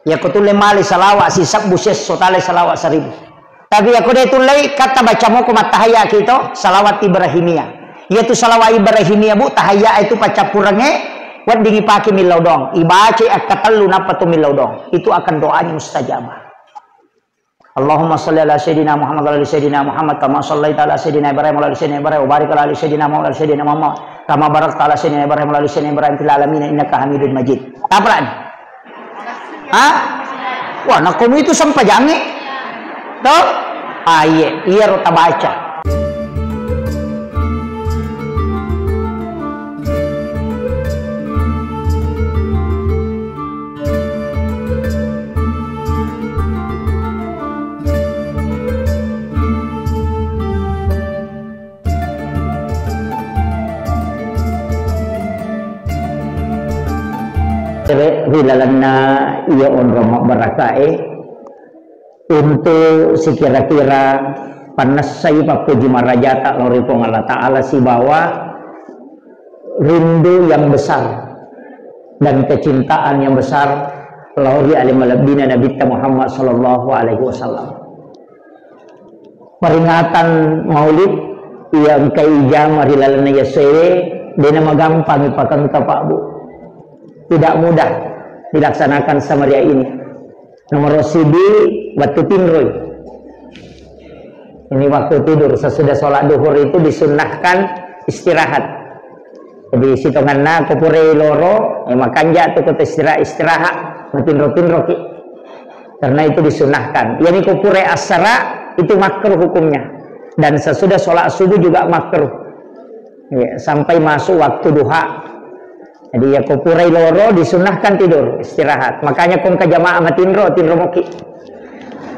Ya ko tulay mali salawat sisab buses sotale salawat 1000. Tapi aku dia tulay kata baca mo ko matahaya kito salawat Ibrahimiyah. Yaitu salawat Ibrahimiyah bu tahaya itu pacapurange wat dingi paki milau dong. Ibaca akatallu napatu milau dong. Itu akan doanya mustajabah. Allahumma shalli ala sayyidina Muhammad wa ala sayyidina Muhammad kama shallaita ala sayyidina Ibrahim wa ala sayyidina Ibrahim wa barik ala sayyidina Muhammad wa ala sayyidina Muhammad kama barakta ala sayyidina Ibrahim wa ala sayyidina Ibrahim fil alamin innaka Hamidum Majid. Apa ini? Hah? Wah, nak kamu itu sampai jange. Toh? Ah iya rota baca. Rilalanna iya on romo barakae untuk si kira-kira panas saya papuji marajata lori Allah Ta'ala si bawa rindu yang besar dan kecintaan yang besar lori alimalabdina Nabi Muhammad Sallallahu Alaihi Wasallam. Peringatan maulid yang kaijam rilalanna ya sewe dena magampang ipakan Pak Bu. Tidak mudah dilaksanakan sama dia ini. Nomor sibi waktu tinroy. Ini waktu tidur sesudah sholat duhur itu disunnahkan istirahat. Jadi sitonganna kupure loro, makan jatuh ke istirahat, tinro ki. Karena itu disunnahkan. Yani kupure asara itu makruh hukumnya. Dan sesudah sholat subuh juga makruh. Ya, sampai masuk waktu duha. Jadi ya kupurai loro disunahkan tidur istirahat. Makanya kong ke jamaah sama tinro moki.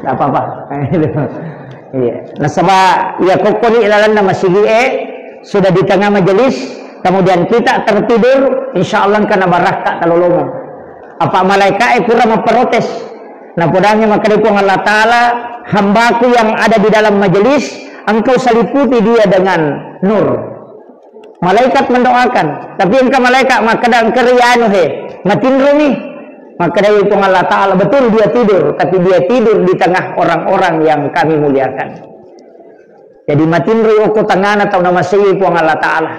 Gak apa-apa. Iya. Nah sebab ya kokoni ilalan nama sigie sudah di tengah majelis, kemudian kita tertidur, insya Allah karena barakah talolomo. Apa malaikat kurang memprotes. Nah podanya maka dipung Allah Ta'ala hambaku yang ada di dalam majelis, engkau seliputi dia dengan nur. Malaikat mendoakan, tapi engkau malaikat maka dan kerianu matinro nih, maka dari itu Allah Ta'ala betul dia tidur, tapi dia tidur di tengah orang-orang yang kami muliakan. Jadi matinro oko tangan atau nama saya itu Allah Ta'ala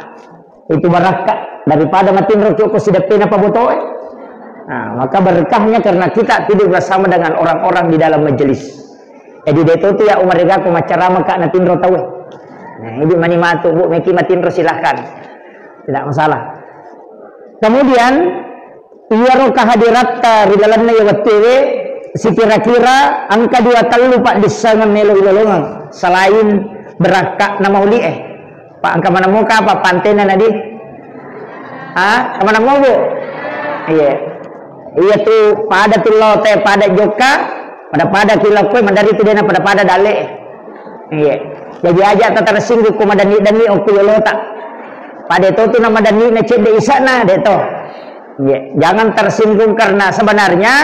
itu barakah daripada matinro oko sidapin apa botoe. Nah, maka berkahnya karena kita tidur bersama dengan orang-orang di dalam majelis. Jadi itu ya umar aku macara maka natinro tahu. Nah, ibu mani matu bu meki matinro silahkan, tidak masalah. Kemudian iaro kahadirat ridalanna ya watire si kira-kira angka 2 talu pak disangan melo ilolongan selain berakak nama uli pak angka mana muka apa pantena nadi kemana mau bu iya tuh pada tulo teh pada joka pada kilakoi mandari itu dena pada dale iya. Jadi aja tak tersinggung kuma dani oku yolota. Pada itu tuh nama dani necet de isana deto. Jangan tersinggung karena sebenarnya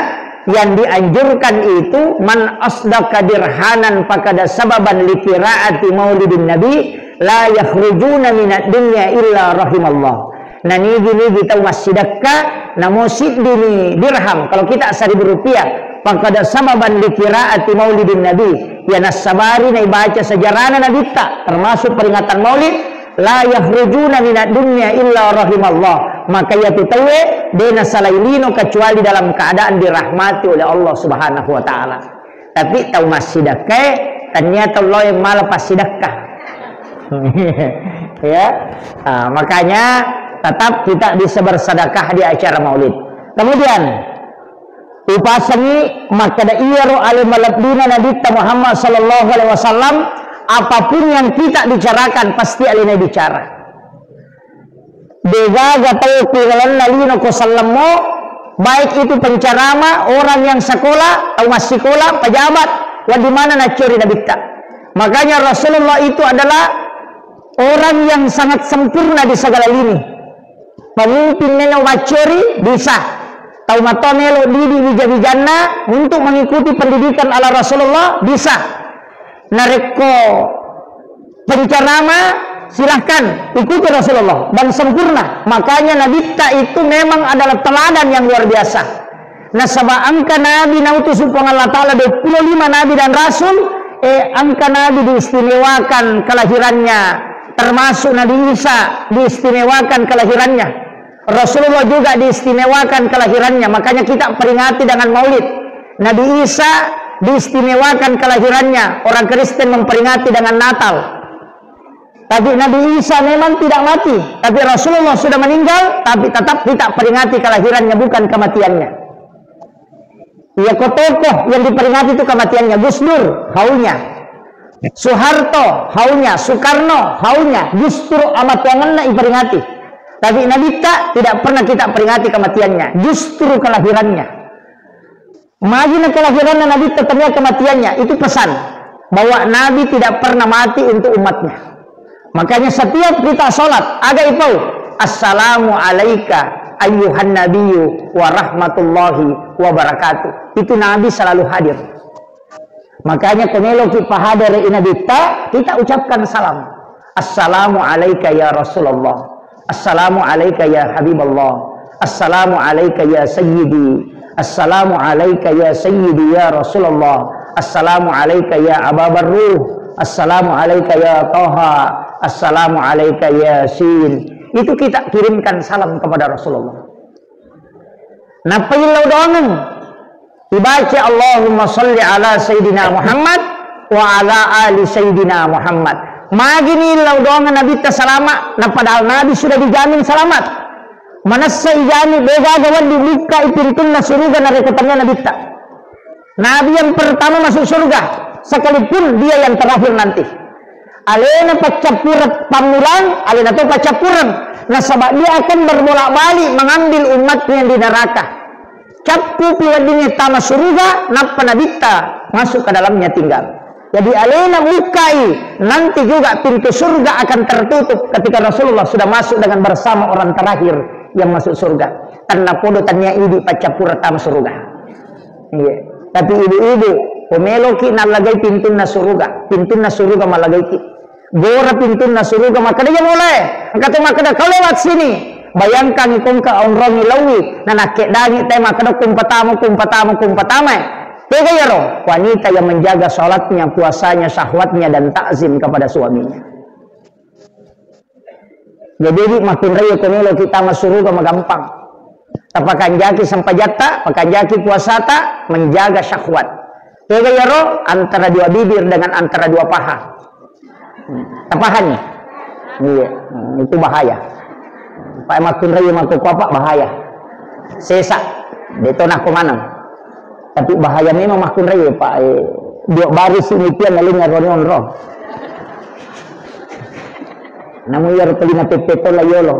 yang dianjurkan itu man asdaka dirhanan fakada sababan li qiraati maulidin nabi la yakhrujuna minad dunya illa rahimallah. Nah ini gini kita masjidakka namusid dini dirham kalau kita 1.000 rupiah fakada sababan li qiraati maulidin nabi ya nasabari na baca sejarahna nabi tak termasuk peringatan maulid la yakhrujuna minad dunya illa rahimallah maka ya tutawe dena salailino kecuali dalam keadaan dirahmati oleh Allah Subhanahu wa taala. Tapi tahu masjidakah ternyata Allah yang malah pasidakah. Ya. Makanya tetap kita bisa bersedekah di acara maulid. Kemudian upasani maka da iyaro alimalabdina Nabi Muhammad Sallallahu Alaihi Wasallam apapun yang kita bicarakan pasti alina bicara. Dega gatau kilalan nalino ko sallamo baik itu pencerama orang yang sekolah atau masih sekolah pejabat wa di mana na curi Nabi ta. Makanya Rasulullah itu adalah orang yang sangat sempurna di segala lini. Pemimpin neno macuri bisa tahu matonelo didi wijawijana untuk mengikuti pendidikan ala Rasulullah bisa. Nareko pencerama silahkan ikuti Rasulullah dan sempurna. Makanya Nabi ta itu memang adalah teladan yang luar biasa. Nasaba angka nabi nautus supang Allah Ta'ala 25 nabi dan rasul, angka nabi diistimewakan kelahirannya, termasuk Nabi Isa diistimewakan kelahirannya, Rasulullah juga diistimewakan kelahirannya. Makanya kita peringati dengan maulid. Nabi Isa diistimewakan kelahirannya, orang Kristen memperingati dengan Natal. Tapi Nabi Isa memang tidak mati, tapi Rasulullah sudah meninggal, tapi tetap kita peringati kelahirannya, bukan kematiannya. Ya, tokoh yang diperingati itu kematiannya. Gus Dur haunya, Soeharto haunya, Soekarno haunya, justru amat wanganna diperingati. Tapi Nabi tidak pernah kita peringati kematiannya, justru kelahirannya. Magina kelahirannya Nabi tetapnya kematiannya. Itu pesan bahwa Nabi tidak pernah mati untuk umatnya. Makanya setiap kita sholat ada itu, assalamu alaika ayyuhan nabiyyu wa rahmatullahi wa barakatuh. Itu Nabi selalu hadir. Makanya komelo kita hadir Nabi kita ucapkan salam. Assalamu alaika ya Rasulullah. Assalamu alaika ya Habiballah. Assalamu alaika ya Sayyidi. Assalamu alaika ya Sayyidi ya Rasulullah. Assalamu alaika ya Ababar Ruh. Assalamu alaika ya Toha. Assalamu alaika ya Sin. Itu kita kirimkan salam kepada Rasulullah. Napailau doang dibaca Allahumma salli ala Sayyidina Muhammad wa ala ali Sayyidina Muhammad. Magini lau doang Nabi ta selamat. Nah padahal Nabi sudah dijamin selamat. Manasa ijani bega gawan dibuka ipintun na surga na rekotannya Nabi ta. Nabi yang pertama masuk surga, sekalipun dia yang terakhir nanti. Alena pacapurat pamulang, alena tu pacapuran. Nasabak dia akan berbolak-balik mengambil umatnya yang di neraka. Capu piwadini tama surga, napa nabita masuk ke dalamnya tinggal. Jadi alena mukai, nanti juga pintu surga akan tertutup ketika Rasulullah sudah masuk dengan bersama orang terakhir yang masuk surga. Karena podotannya ini pacapurat tama surga. Iya. Tapi ibu-ibu pemeloki nalagay pintu na surga malagay ki. Gora pintu na surga maka dia mulai. Kata maka kau lewat sini. Bayangkan ikong ka orang ilawi na nakedangi tayo maka kumpatama. Tega ya roh, wanita yang menjaga sholatnya, puasanya, syahwatnya dan takzim kepada suaminya. Jadi makin raya komelo kita masuk surga magampang. Tapakan jaki sampai jata, pakan jaki puasata menjaga syahwat. Tega ya roh, antara dua bibir dengan antara dua paha. Tapahannya, iya, itu bahaya. Pak makin raya makin kuapa bahaya. Sesak, detonah kemana? Tapi bahaya memang makin raya Pak. Dia baris ini pian lalu ngaron roh. Namun ya rupanya pepeto lah yolo.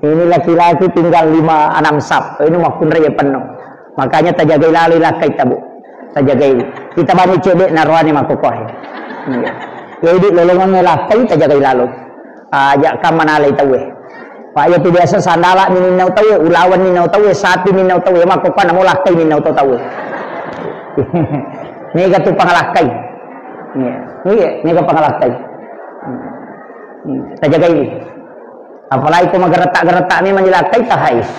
Ini laki-laki tinggal 5-6 sap. Ini makin raya penuh. Makanya tajagai lalu lah kita bu. Tajagai. Kita bani cedek narwani makukoh. Jadi lolongan ngelakai tajagai lalu. Ajak kamana alay tawe. Pak ya biasa sandala nininaw tawe, ulawan ninaw tawe, sapi ninaw tawe, makukoh na mulak kay ninaw tawe. Ini katu pangalakay. Ini ka pangalakay. Tajagai. Apalagi kung magerata-gerata ni manilakay tahais.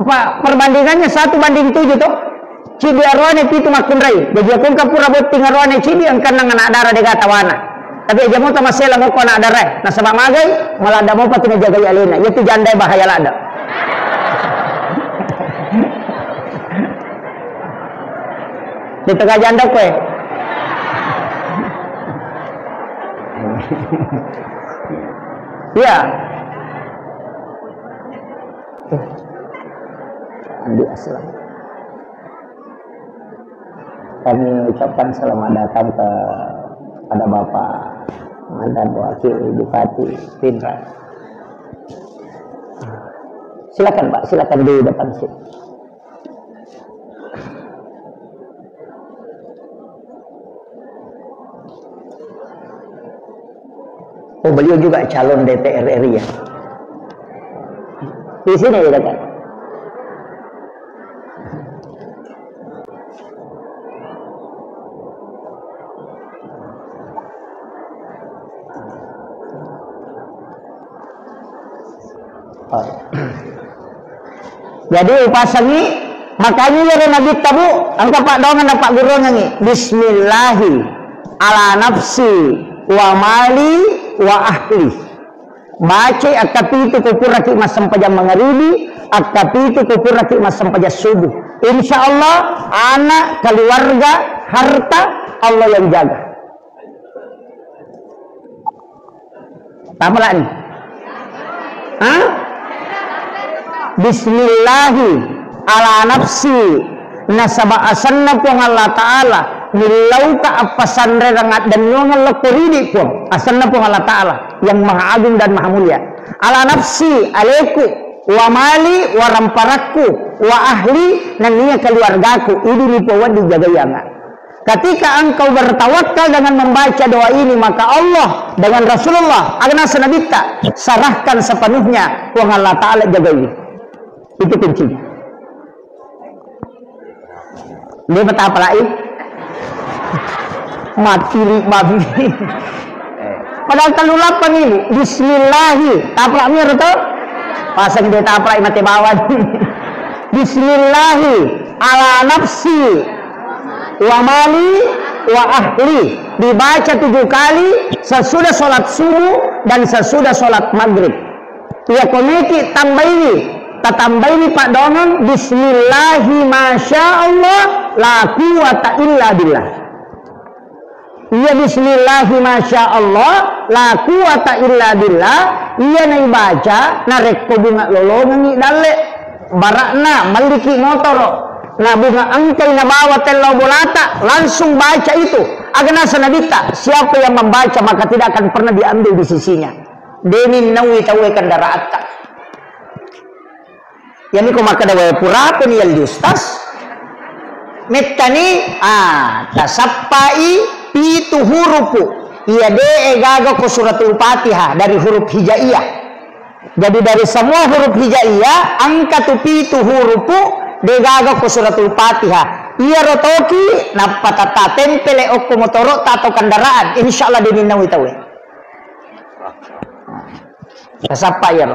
Apa perbandingannya 1:7 tuh. Cidi arwane itu makin rai. Jadi akong kapura boting arwane cidi ang kanang anak darah de gatawana. Tapi aja mo tamasela mo ko anak darah. Nah sabab magay malada mo pati najaga alena. Itu jandai bahaya lada. Di tengah janda ko eh. Ya. Andi aslam. Kami ucapkan selamat datang kepada Bapak Mantan Wakil Bupati Pindrang. Silakan Pak, silakan di depan sini. Oh, beliau juga calon DPR RI ya. Di sini ya dekat. Oh. Jadi upasangi makanya ya Nabi tabu angka pak dongan dapat guru nyanyi bismillahi ala nafsi wa mali wa ahli mace akapi itu kupur raki masam pajam mangaribi akapi itu kupur raki masam pajam subuh insyaallah anak keluarga harta Allah yang jaga. Apa lagi? Bismillahi ala nafsi nasaba asanna pun Allah Ta'ala nilau ka apasan rengat dan nyongan lekuridi pun asanna pun Allah Ta'ala yang maha agung dan maha mulia ala nafsi aleku wa mali wa ramparaku wa ahli dan niya keluargaku ini nipawan dijaga yangan. Ketika engkau bertawakal dengan membaca doa ini maka Allah dengan Rasulullah agna sanabita sarahkan sepenuhnya pun Allah Ta'ala jaga ini. Itu kuncinya. Dia betapa lagi mati babi. Padahal telulapan ini bismillahi taplaknya itu pasang dia taplak mati bawah. Bismillahi ala nafsi wa mali wa ahli dibaca 7 kali sesudah sholat subuh dan sesudah sholat maghrib. Ya komeki tambah ini pak dongan bismillahi masya Allah la quwata illa billah. Iya bismillahi masya Allah la quwata illa billah. Iya nai baca narek ko bunga lolongan ni dalle barakna maliki motoro na bunga angkai na bawa telo bolata langsung baca itu agana sanabita siapa yang membaca maka tidak akan pernah diambil di sisinya. Denin nawi tawe kendaraata yani ko makadawa pura peniyal justas metani tasappai pitu hurupu iya de egago ko suratul Fatihah dari huruf hijaiyah. Jadi dari semua huruf hijaiyah angka tu pitu hurupu de gago ko suratul Fatihah iya rotoki napatata tempele okko motoro tato kendaraan insyaallah deninna witawe tasappai ya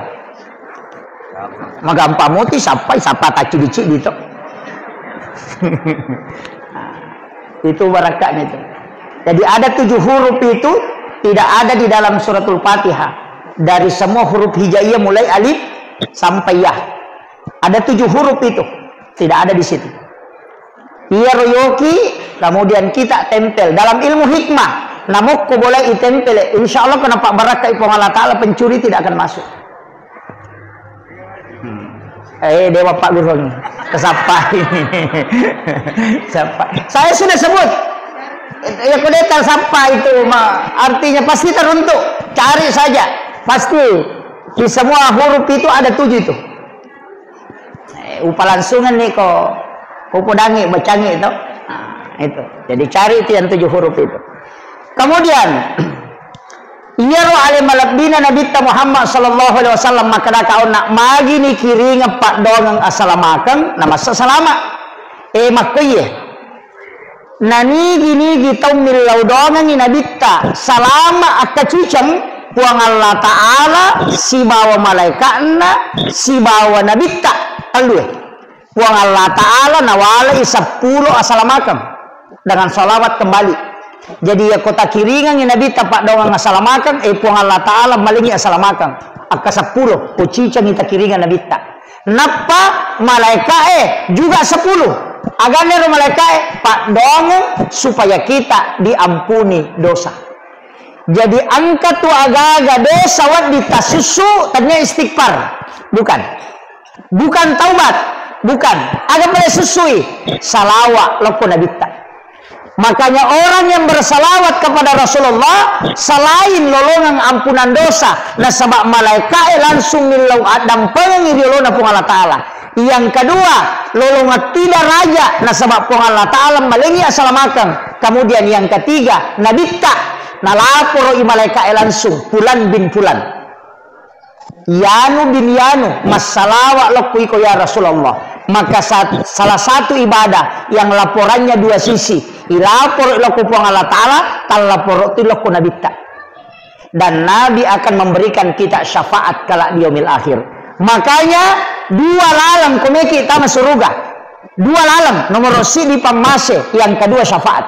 magampa muti sampai sapa taci dicik gitu. Itu barakatnya itu. Jadi ada 7 huruf itu tidak ada di dalam suratul Fatihah. Dari semua huruf hijaiyah mulai alif sampai ya. Ada 7 huruf itu tidak ada di situ. Ia royoki kemudian kita tempel dalam ilmu hikmah. Namun ko boleh itempel. Insyaallah kenapa barakah ipong Allah Ta'ala pencuri tidak akan masuk. Dewa Pak Guru kesapai. Saya sudah sebut ya kudeta sapa itu artinya pasti teruntuk, cari saja pasti di semua huruf itu ada 7 itu. Upalangsungan nih kok upodangi bacangi itu. Itu jadi cari itu yang 7 huruf itu. Kemudian Iyaro alimalabdina Nabi Muhammad sallallahu alaihi wasallam maka kau nak magi ni kiringa pak dongang asalamakan nama salama makoye nani gini gitu milau dongang ni Nabi ta salama akacucang puang Allah Ta'ala si bawa malaikatna si bawa Nabi ta alue puang Allah Ta'ala nawala 10 asalamakan dengan salawat kembali. Jadi ya kota kiringan yang Nabi tapak dongang asalamakan puang Allah Ta'ala malingi asalamakan aka 10 kucicang kita kiringan Nabi tak napa malaikat juga 10 agar malaikat pak dongang supaya kita diampuni dosa. Jadi angka tu agak-agak dosa wat ditasusu tanya istighfar bukan taubat bukan agak boleh susui salawat loko Nabi tak. Makanya orang yang bersalawat kepada Rasulullah selain lolongan ampunan dosa nasabak malaikat langsung milau adam pengi lolongan pun Allah Ta'ala. Yang kedua lolongan tidak raja nasabak pun Allah Ta'ala malingi asalamakan. Kemudian yang ketiga Nabi tak nalaporo i malaikat langsung Fulan bin Fulan Yanu bin Yanu masalawat lokku iko ya Rasulullah. Maka salah satu ibadah yang laporannya 2 sisi ilapor ilaku puang Allah Ta'ala tal lapor ilaku Nabi tak dan Nabi akan memberikan kita syafaat kala di yaumil akhir. Makanya 2 lala lalam komeki tama suruga. Dua lalam, nomor si di pamase, yang kedua syafaat.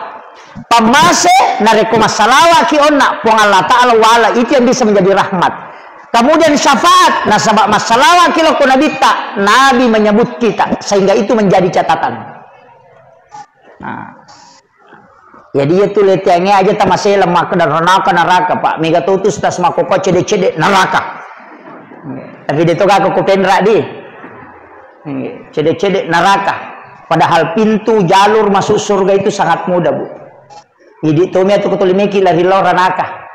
Pamase nareko masalawa ki onna puang Allah Ta'ala wala, itu yang bisa menjadi rahmat. Kemudian syafaat, nah sebab masalah kilo kunabita, Nabi menyebut kita, sehingga itu menjadi catatan. Nah, ya dia tuh letiangnya aja tak masih lemah dan neraka pak. Mega tutus tas makoko cedek neraka. Tapi dia tuh gak kupendra di, cedek neraka. Padahal pintu jalur masuk surga itu sangat mudah bu. Jadi tomia tuh kutulimeki lari lor neraka.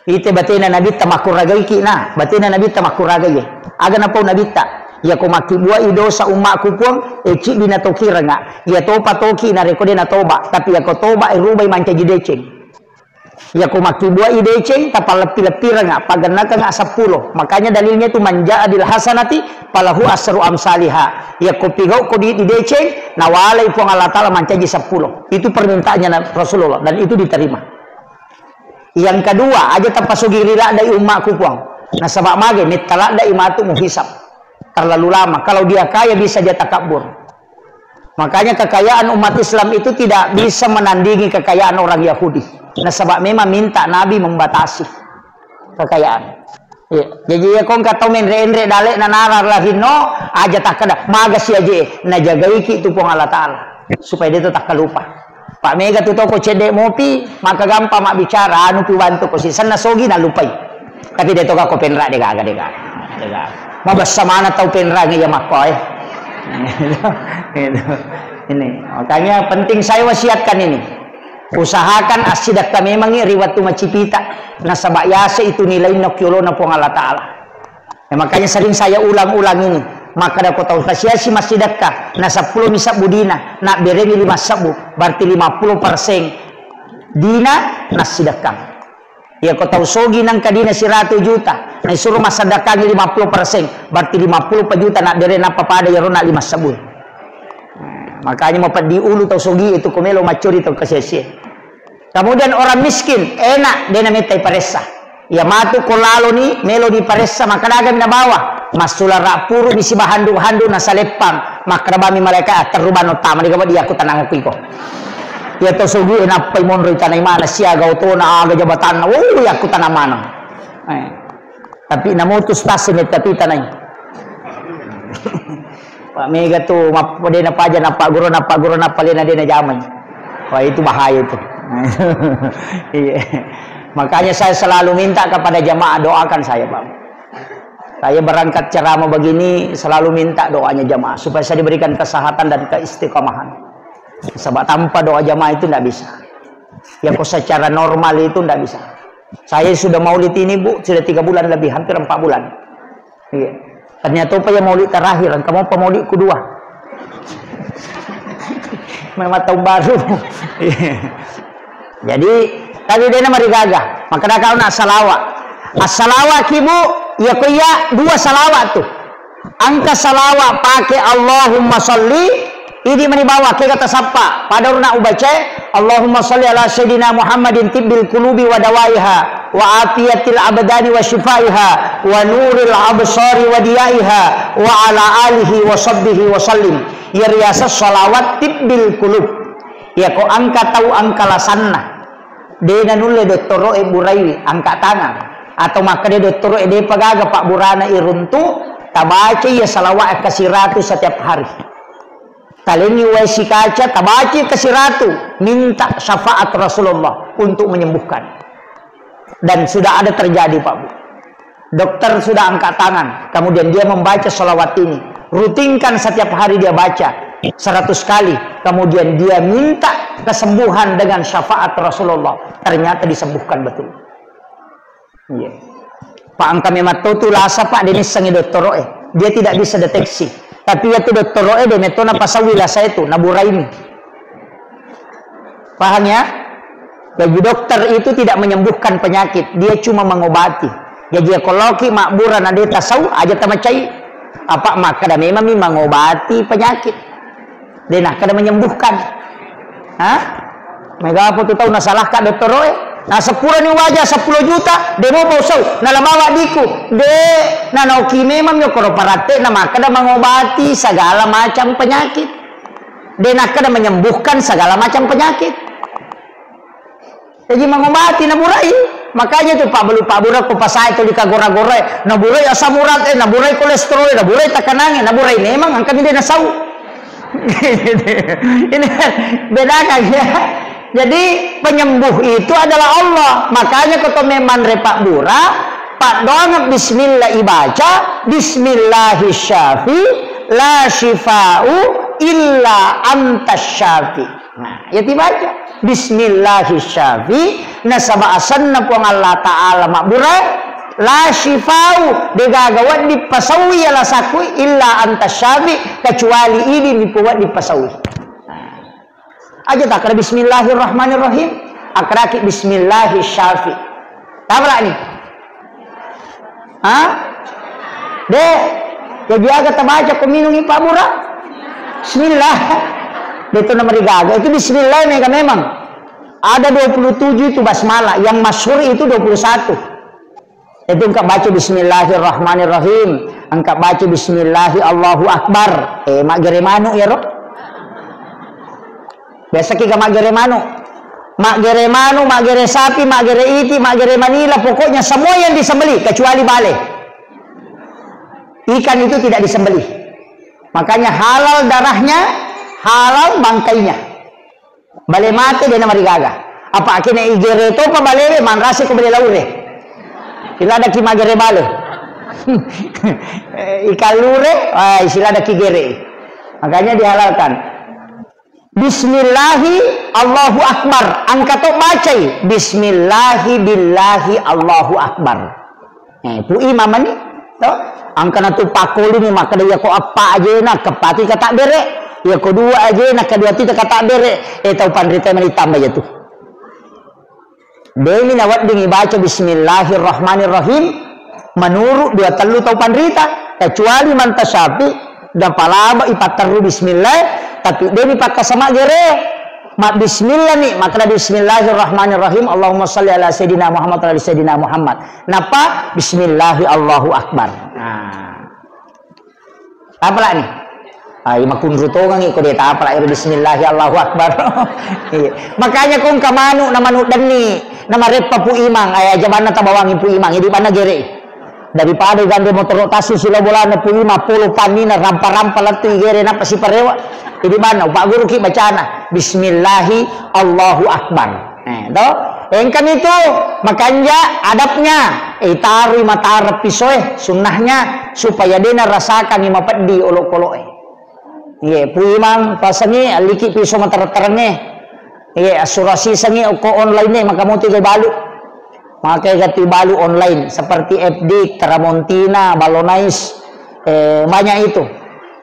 Ite batina nabi tamakuragai kina, batina nabi tamakuragai. Aga na po nabi ta. Ya ko makibua idosa umakku puang eci binatokira nga. Ya topa toki na rekode na toba, tapi ya ko toba irubay man kajideceng. Ya ko makibua ideceng tapal lepi-lepira nga paganaka nga 10. Makanya dalilnya itu manja adil hasanati palahu asru amsaliha. Ya ko pigau ko di ideceng nawalay puang Allah Taala mancaji 10. Itu permintaannya Rasulullah dan itu diterima. Yang kedua, aja tanpa sugirila dari umatku puang. Nah sebab mage mitala dari matu muhisab. Terlalu lama. Kalau dia kaya bisa dia takabur. Makanya kekayaan umat Islam itu tidak bisa menandingi kekayaan orang Yahudi. Nah sebab memang minta Nabi membatasi kekayaan. Ya. Jadi ya kong kata menre dalek na narar lahino aja tak kada maga si aja na jagai ki itu puang Allah Taala supaya dia itu tak lupa. Pak Mega tu toko cedek mopi, maka gampang mak bicara, anu pi bantu ko si sana sogi na lupai. Tapi dia toka ko penra dega. Mabas sama na tau penra ngi ya makoy. Ini. Makanya penting saya wasiatkan ini. Usahakan asidak kami memang riwat tu macipita. Na sabak yase itu nilai nokyolo na puang Allah Taala. Ya, makanya sering saya ulang-ulang ini. Maka dah kau tahu kasiasi masih dekat. Nah 10 misab budina, nak beremi 5 sabu, berarti 50% dina nasi dekat. Ya kau tahu sogi nang kadina 100 juta, nah suruh masa dekatnya 50%, berarti 50 juta nak beri apa pada ya rona 5 sabu. Makanya mau pedi ulu tahu sogi itu komelo macuri tahu kasiasi. Kemudian orang miskin enak dia namitai paresa. Ya matu kolalo ni melo di paresa maka dagam na bawah. Masulah rapuru bisi bahandu-handu nasa lepang makrabami mereka terubah utama di dia aku tanang ko. Ya to sugi na pay monro tanay mana siya gauto na aga jabatan. Ya aku tanang mana. Tapi namutus tasin tapi tanay. Pak Mega tu mapode na paja na pak guru na palina din na jaman. Wah itu bahaya itu. Iya. Makanya saya selalu minta kepada jamaah doakan saya Pak. Saya berangkat ceramah begini selalu minta doanya jamaah supaya saya diberikan kesehatan dan keistiqomahan. Sebab tanpa doa jamaah itu tidak bisa. Yang secara normal itu tidak bisa. Saya sudah maulid ini bu sudah 3 bulan lebih, hampir 4 bulan. Iya. Ternyata apa yang maulid terakhir, kamu pemaulid kedua. Memang tahun baru. Jadi tadi dia mari gagah, maka dah kau nak salawat. As-salawat kibu, ya kuya 2 salawat tu. Angka salawat pakai Allahumma salli, ini menibawa ke kata sapa. Pada nak ubaca Allahumma salli ala sayyidina Muhammadin tibbil qulubi wa dawaiha wa afiyatil abdani wa shifaiha wa nuril absari wa diyaiha wa ala alihi wa sahbihi wa sallim. Ya riasa salawat tibbil qulub. Ya ko angka tahu angka lasanna. Dia nulle doktoro Buraiwi angkat tangan atau maka dia doktoro dia pagaga Pak Burana iruntu tabaca ya salawat ke 100 setiap hari. Kalian wasi kaca tabaca ke 100 minta syafaat Rasulullah untuk menyembuhkan. Dan sudah ada terjadi Pak Bu. Dokter sudah angkat tangan, kemudian dia membaca salawat ini. Rutinkan setiap hari dia baca 100 kali, kemudian dia minta kesembuhan dengan syafaat Rasulullah, ternyata disembuhkan betul. Iya. Pak angka memato tu lasa Pak Denis sangi doktoroe, dia tidak bisa deteksi, tapi ya tu doktoroe de metona pasawi lasa itu naburai ini. Paham ya? Bagi dokter itu tidak menyembuhkan penyakit, dia cuma mengobati. Jadi kalau ki makburan ada tasau aja tamacai apa maka dah memang mengobati penyakit. Dia nak kada menyembuhkan. Hah? Mega apa tu tahu nasalah ka dokter roe? Nah 10 ni wajah 10 juta demo pausau na lamawa diku de na nauki memang yo koro parate na makada mengobati segala macam penyakit de nakada menyembuhkan segala macam penyakit jadi mengobati na burai makanya tuh pak bura ko pasai to dikagora-gora na burai asam urat na burai kolesterol na burai tekanan na burai memang angkat dia na sau ini beda kan ya. Jadi penyembuh itu adalah Allah. Makanya kata meman repak bura, pak doang bismillah ibaca, bismillahirrahmanirrahim, la syifa'u illa antas syafi. Nah, ya dibaca bismillahirrahmanirrahim, nasaba asanna puang Allah Ta'ala makbura, la syifa'u digagawat dipasawi ala sakui illa antas syafi, kecuali ini dipuat dipasawi. Aja tak kira bismillahirrahmanirrahim akraki bismillahirrahmanirrahim tabrak ni deh jadi agak terbaca peminungi Pak Murah bismillah itu nama rigaga itu bismillah mereka memang ada 27 itu basmalah yang masyhur itu 21 itu engkau baca bismillahirrahmanirrahim engkau baca bismillahi Allahu Akbar mak geremanu ya roh biasa kita mak gere manu, mak gere sapi, mak gere iti, mak gere manila, pokoknya semua yang disembelih kecuali bale. Ikan itu tidak disembelih. Makanya halal darahnya, halal bangkainya. Bale mati dia nama rigaga. Apa akhirnya igere itu apa bale man rasi ko bale laure. Sila ada ki mak gere bale. Ikan lure, sila ada ki gere. Makanya dihalalkan. Bismillahi Allahu Akbar angkat tu bacai Bismillahi billahi Allahu Akbar pu imam ni tu angkat tu pakul ni maka dia ko apa aja nak kepati kata bere ya ko dua aja nak kedua tidak kata bere tahu pandrita mani tambah je tu demi nawat dingi baca Bismillahirrahmanirrahim menurut dua telu tahu pandrita kecuali mantasapi dan palaba ipataru bismillah tapi dia dipakai sama gere mak bismillah nih maka bismillahirrahmanirrahim Allahumma shalli ala sayyidina Muhammad wa ala sayyidina Muhammad napa bismillahi Allahu Akbar apa lah nih makun rutongan iko dia tak apa lah bismillahi Allahu Akbar makanya kung kamanu nama dani nama repa pu imang aja mana tabawangi pu imang di mana gere daripada gande motor rotasi sila bola na pulima puluh panina rampa-rampa latu igere na pasi parewa jadi mana Pak Guru ki bacana bismillahi Allahu Akbar toh engkan itu makanya adabnya taruh mata pisoe sunnahnya supaya dia rasakan ima peddi olok-olok iya puimang pasangi aliki piso mata terenge iya asurasi sangi ko online maka mau tiga balu pakai ganti balu online seperti FD, Tramontina, Balonais, banyak itu.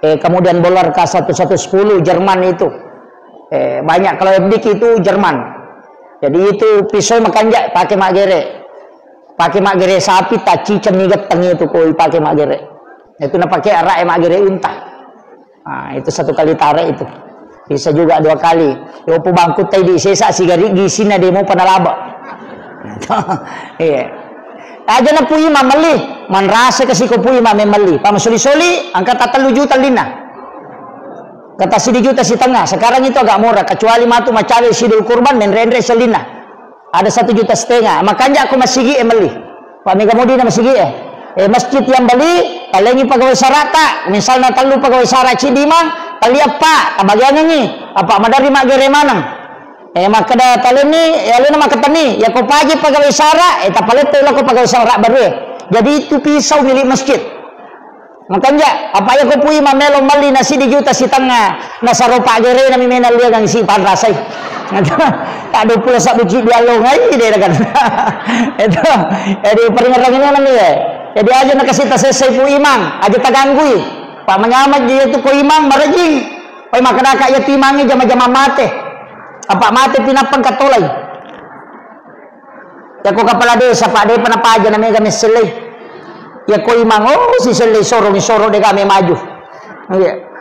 Kemudian Bolar K1110 Jerman itu banyak. Kalau FD itu Jerman. Jadi itu pisau makanja pakai mak gere sapi taci cemigat tengi itu koi pakai mak gere. Itu nak pakai arak mak gere unta. Nah, itu satu kali tarik itu. Bisa juga 2 kali. Yo pu bangkut tadi sesa sigari gisina demo panalaba. Iya. Aja na pu imam meli, man rasa kasi ko pu imam meli. Pamasuli-suli angkat 3 juta lina. Kata 1 juta si tengah. Sekarang itu agak murah kecuali matu macale sidul kurban men rendre selina. Ada 1,5 juta. Makanya aku masigi meli. Pak Mega Mudi na masigi masjid yang beli palingi pegawai sarata. Misalnya telu pegawai sarat Cidimang, tali apa? Tabagiannya ni. Apa madari mak gere manang. Maka dah tali ni, ya lu nama kata ni, ya kau pagi pegawai sara, tapalet tu lah kau pegawai sara baru. Jadi itu pisau milik masjid. Makanya apa ya kau pui mamelo mali nasi di juta si tengah, nasaropa gere nami menal dia gang si pan rasai. Tak ada pula sak buci dia longai dia kan. Itu, jadi peringatan ini mana ni? Jadi aja nak kasih tasesai pu imang, aja tak ganggu. Pak menyamat dia tu pu imang marajing. Pai makna kak ya timangi jama-jama mate. Apa mati pinapan katolay ya ko kepala desa pak dia pernah aja namanya kami selai ya ko imang si selai sorong de kami maju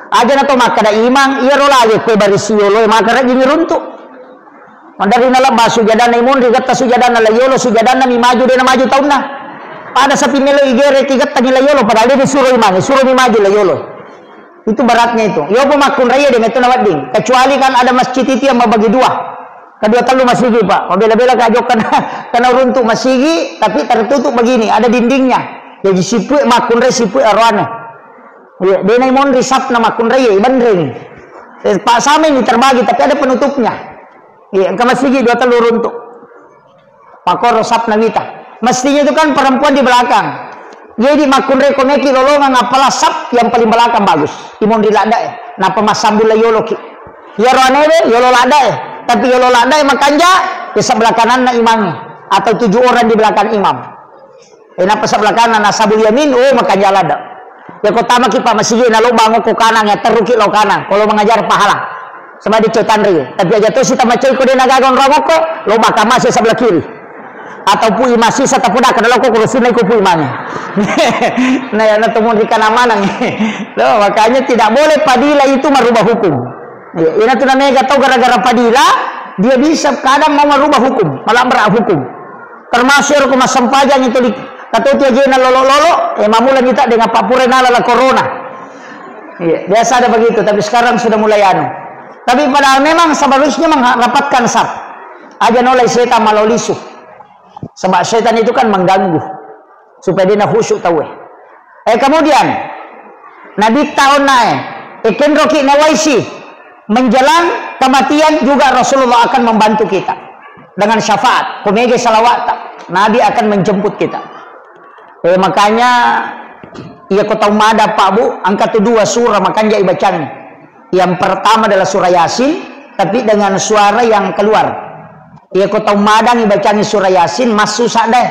aja na to maka da imang iya ro lagi ko barisio lo maka da gini runtuk Mandari nalaba sujadana imun rigata sujadana layolo sujadana mi maju dena maju tauna. Ada sapi melo igere tigat tani layolo padahal dia disuruh mi maju layolo. Itu beratnya itu. Yo pemakun raya dia metu nawading. Kecuali kan ada masjid itu yang membagi dua. Kedua telu masigi Pak. Bela-bela kajok kena runtuh masigi tapi tertutup begini, ada dindingnya. Jadi sipui makun raya sipui arwane. Dia naimon risap nama makun raya bandring. Pak sama ini terbagi tapi ada penutupnya. Iya, ke masigi dua telu runtuh. Pakor resap nagita. Mestinya itu kan perempuan di belakang. Jadi makun raya komeki lolongan apalah sap yang paling belakang bagus. Imon dilada ya. Napa masambula yoloki. Ya arwane yolo lada ya. Tapi kalau ladai makanja di sebelah kanan na imamnya atau 7 orang di belakang imam. Kenapa sebelah kanan nasabul yamin makanja lada. Ya kota maki Pak masih na lo bangun ko kanan ya teruki lo kanan. Kalau mengajar pahala. Sama di cotandri. Tapi aja tuh si tamacay ko din nagagon ramok ko lo baka masih sebelah kiri. Atau pui masih sa tapuda kada lo ko kurusin ko pui mangnya. Nah ya natumun di kanamanang. Loh makanya tidak boleh padila itu merubah hukum. Ini tuh namanya gak tahu gara-gara padila dia bisa kadang mau merubah hukum, malah merubah hukum. Termasuk rumah sempajang itu kata itu aja na lolo-lolo, mamulan kita dengan Pak Purena lala corona. Iya, biasa ada begitu, tapi sekarang sudah mulai anu. Tapi padahal memang seharusnya merapatkan sab. Aja nolai setan malau lisu. Sebab setan itu kan mengganggu supaya dia khusyuk tahu. Kemudian Nabi tahun naik, ikin roki nawaisi. Menjelang kematian juga Rasulullah akan membantu kita dengan syafaat, kumege salawat. Nabi akan menjemput kita. Makanya ia kota umada Pak Bu, angka 2 surah makanya ibacaan. Yang pertama adalah surah Yasin, tapi dengan suara yang keluar. Ia kota umadang ibacaan surah Yasin masuk sadeh,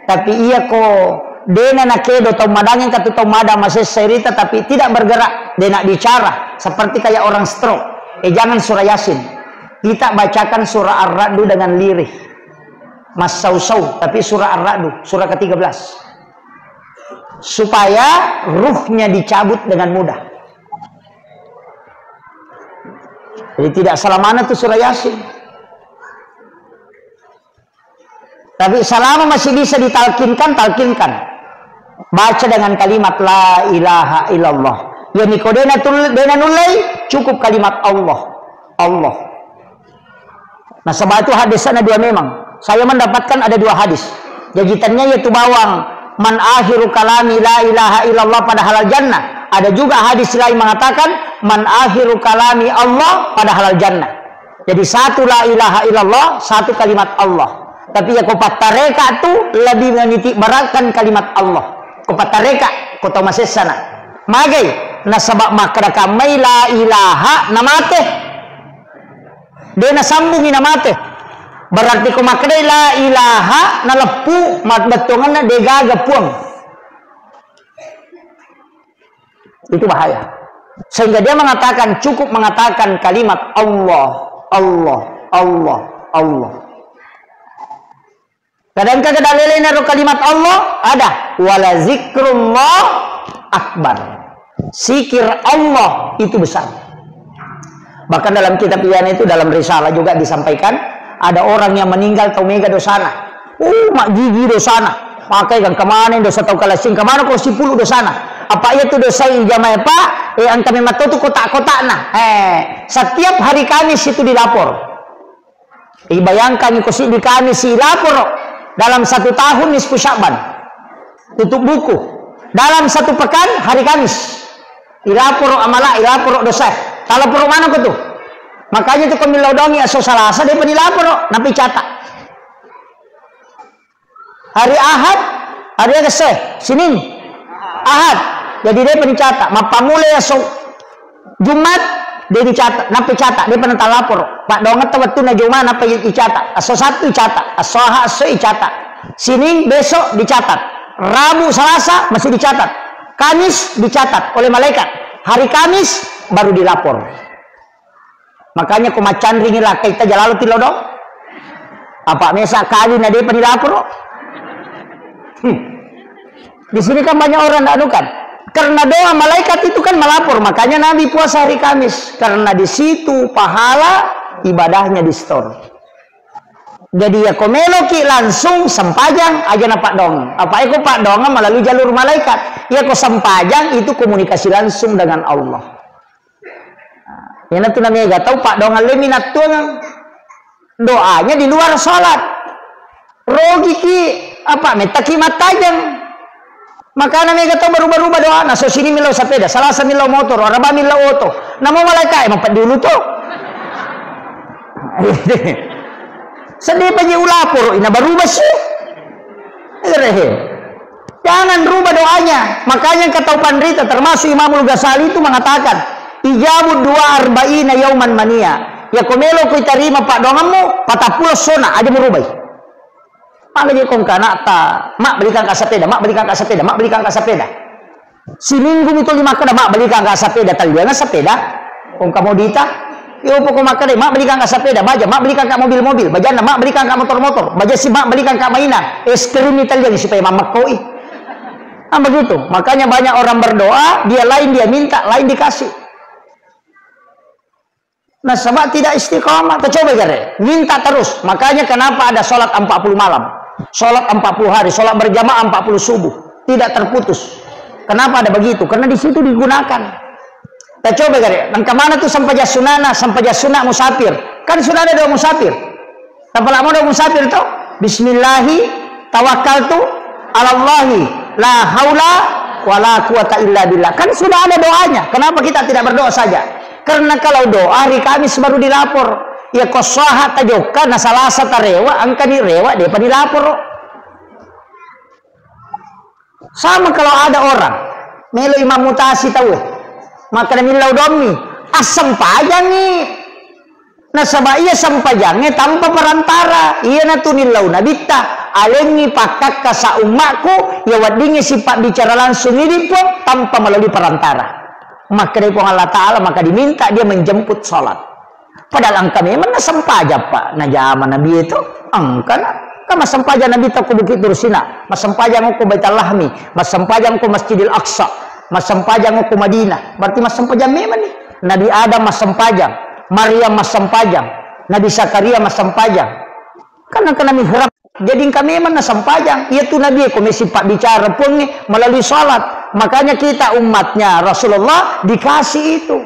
tapi ia ko dena nakedo tau madang yang kata tau madang masih cerita tapi tidak bergerak, dia nak bicara seperti kayak orang stroke. Jangan surah Yasin. Kita bacakan surah Ar-Ra'du dengan lirih. Mas Sausau, tapi surah Ar-Ra'du, surah ke-13. Supaya ruhnya dicabut dengan mudah. Jadi tidak salah mana tuh surah Yasin. Tapi selama masih bisa ditalkinkan, talkinkan. Baca dengan kalimat La ilaha illallah. Ya nikodena nulai cukup kalimat Allah. Allah. Nah sebab itu hadisnya 2 memang. Saya mendapatkan ada 2 hadis. Jajitannya yaitu bawang man akhiru kalami la ilaha illallah pada halal jannah. Ada juga hadis lain mengatakan man akhiru kalami Allah pada halal jannah. Jadi 1 la ilaha illallah, 1 kalimat Allah. Tapi ya kopatareka itu lebih menitik beratkan kalimat Allah. Kopatareka kota masih sana. Magai nasabak makraka may la ilaha namate dia nasambungi namate berarti ko makrai la ilaha nalepu matbetungan na degaga puang itu bahaya sehingga dia mengatakan cukup mengatakan kalimat Allah Allah Allah Allah. Kadang-kadang dalilnya kalimat Allah ada wala zikrullah akbar. Zikir Allah itu besar. Bahkan dalam kitab Iyan itu dalam risalah juga disampaikan ada orang yang meninggal tau mega dosana. Mak gigi dosana. Pakai kan kemana dosa tau kalasing kemana kau 10 dosana. Apa itu dosa ijamah Pak? Ang kami matu tu kotak-kotak nah. Setiap hari Kamis itu dilapor. Bayangkan kau di Kamis dilapor dalam 1 tahun nisfu Sya'ban. Tutup buku. Dalam 1 pekan hari Kamis. Ilapor amala, ilapor dosa. Kalau perlu mana kau tuh? Makanya tuh pemilodongi aso salasa dia penilapor, napi catat. Hari Ahad, hari Senin, Ahad. Jadi dia pencatat. Mapamule aso Jumat dia dicatat, napi catat. Dia penental lapor. Pak donget waktu na Jumat napi dicatat. Aso 1 dicatat, aso Ahad aso dicatat. Senin besok dicatat. Rabu, Selasa masih dicatat. Kamis dicatat oleh malaikat. Hari Kamis baru dilapor. Makanya kumacan ringilah kita jalalu tilodo. Apa mesa kali na dia penilapor? Di sini kan banyak orang tak anukan. Karena doa malaikat itu kan melapor. Makanya Nabi puasa hari Kamis. Karena di situ pahala ibadahnya di store. Jadi ya komelo ki langsung sempajang aja na Pak Dong. Apa itu Pak Dong melalui jalur malaikat. Ya ko sempajang itu komunikasi langsung dengan Allah. Ya nanti namanya gak tahu Pak Dong leminat tuh doanya di luar sholat. Rogi ki apa metaki matajang. Maka namanya gak tahu berubah-ubah doa. Nah so sini milau sepeda, salasa milau motor, araba milau oto. Namo malaikat emang Pak dulu tuh. Sedih paji ulapur, ina berubah sih. Jangan rubah doanya. Makanya kata Pandrita termasuk Imamul Ghazali itu mengatakan, ijabud 42 yauman mania. Ya komelo ku terima Pak dongamu, patapul sona aja merubah. Mak lagi kong kanata, mak belikan ka sepeda, mak belikan ka sepeda, mak belikan ka sepeda. Seminggu itu 5 kada mak belikan ka sepeda, taliangan sepeda. Kong kamodita. Yo pokok maka deh, mak belikan ka sepeda, baja, mak belikan ka mobil-mobil, bajana, mak belikan ka motor-motor, baja si mak belikan ka mainan, es krim Italian supaya mamak koi. Nah begitu, makanya banyak orang berdoa, dia lain dia minta, lain dikasih. Nah sebab tidak istiqomah, coba gare, minta terus. Makanya kenapa ada sholat 40 malam, sholat 40 hari, sholat berjamaah 40 subuh, tidak terputus. Kenapa ada begitu? Karena di situ digunakan. Kita coba gare, dan kemana tuh sampaja sunana, sampaja sunah musafir. Kan sudah ada doa musafir. Tanpa lama doa musafir tuh, Bismillahi tawakkaltu alallahi la haula wala quwata illa billah. Kan sudah ada doanya. Kenapa kita tidak berdoa saja? Karena kalau doa hari Kamis baru dilapor. Ya kosaha tajoka nasalasa tarewa, angka direwa dia pada dilapor. Sama kalau ada orang melo imam mutasi tahu. Maka milau domi asam pajangi. Nah sabab ia sampajangnya tanpa perantara. Ia natu nilau nabita alengi pakak kasa umakku ya wadingi sifat bicara langsung ini pun tanpa melalui perantara. Maka dari Allah Ta'ala maka diminta dia menjemput sholat. Padahal angka memang sampaja Pak. Nah zaman Nabi itu angka kan sampaja Nabi tak ku Bukit Dursina, sampaja ku Baitul Lahmi, sampaja ku Masjidil Aqsa, sampajang ku Madinah. Berarti sampajang memang nih. Nabi Adam sampajang, Maryam sampajang, Nabi Zakaria sampajang. Karena mihrab. Jadi kami memang sampajang. Itu Nabi komisi pak bicara pun melalui salat. Makanya kita umatnya Rasulullah dikasih itu.